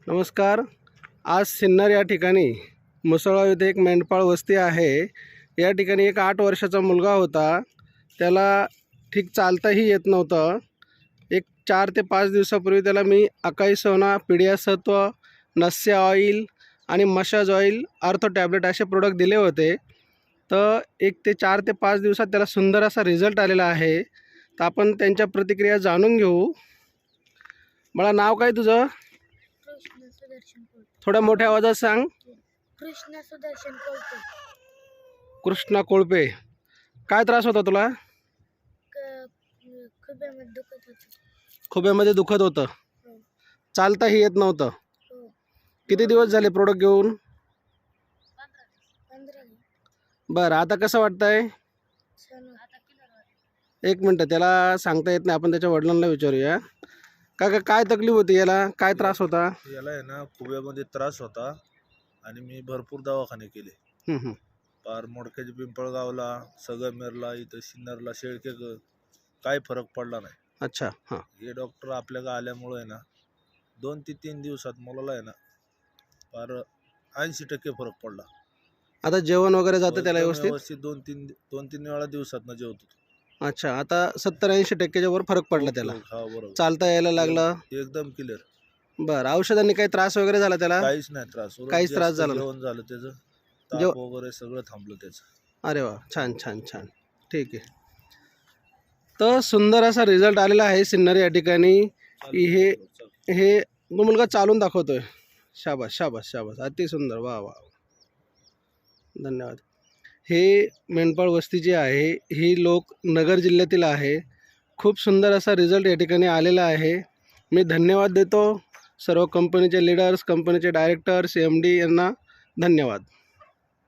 नमस्कार. आज सिन्नर या ठिकाणी मुसळगाव येथे एक मेंढपाळ वस्ती आहे. या ठिकाणी एक 8 वर्षाचा मुलगा होता. त्याला ठीक चालताही येत नव्हतं. एक 4 ते 5 दिवसापूर्वी त्याला मी अकाई सोना, पीडियासत्व, नस्य ऑइल आणि मसाज ऑइल, आर्थो टॅबलेट असे प्रोडक्ट दिले होते. तर 1 ते 4 ते 5 दिवसात त्याला सुंदर असा रिझल्ट आलेला आहे. तर आपण त्यांच्या प्रतिक्रिया जाणून घेऊ. मला नाव काय तुझं? कृष्ण सुदर्शन कोळपे. थोड्या मोठ्या आवाजात सांग. कृष्ण सुदर्शन कोळपे. कृष्णा कोळपे. काय त्रास होता तुला? खुब्यामध्ये दुखत होतं. खोब्यामध्ये दुखत होतं. हो. चालताही येत नव्हतं. हो. किती दिवस झाले प्रोडक्ट घेऊन? 15 बरं, आता कसं वाटतंय? छान आता एक मिनटं, त्याला सांगता येत नाही, आपण त्याच्या वडिलांना विचारूया. काय तकलीफ होती याला? काय त्रास होता? याला आहे ना खुब्यामध्ये त्रास होता आणि मी भरपूर दवाखाने केले. हं, हं. पार मोडक्याच्या पिंपळगावला, सगळमेरला, इथं सिन्नरला, शेळके, काय फरक पडला नाही. अच्छा. हां. हे डॉक्टर आपल्याला आल्यामुळं आहे ना 2 ते 3 दिवसात मुलाला आहे ना पार 80% फरक पडला. आता जेवण वगैरे जातं त्याला एकदम व्यवस्थित? 2-3 वेळा दिवसात जेवतो. अच्छा. आता 70-80% वर फरक पडला त्याला. हा बरोबर. चालता यायला लागलं. एकदम क्लिअर. बरं, औषधांनी काही त्रास वगैरे झाला त्याला? काहीच नाही त्रास. उलट काहीच त्रास जास्त झाला नाही. जेवण झालं त्याचं, जेव- ताप वगैरे सगळं थांबलं त्याचं. अरे वा, छान छान छान. ठीक आहे. तर सुंदर असा रिझल्ट आलेला आहे सिन्नर या ठिकाणी. हे तो मुलगा चालून दाखवतोय. शाबास शाबास शाबास, अति सुंदर. वा वा, धन्यवाद. हे मेंढपाळ वस्ती जी आहे ही लोक नगर जिल्ह्यातील आहे. खूप सुंदर असा रिझल्ट या ठिकाणी आलेला आहे. मी धन्यवाद देतो सर्व कंपनीचे लीडर्स, कंपनीचे डायरेक्टर्स, MD यांना धन्यवाद.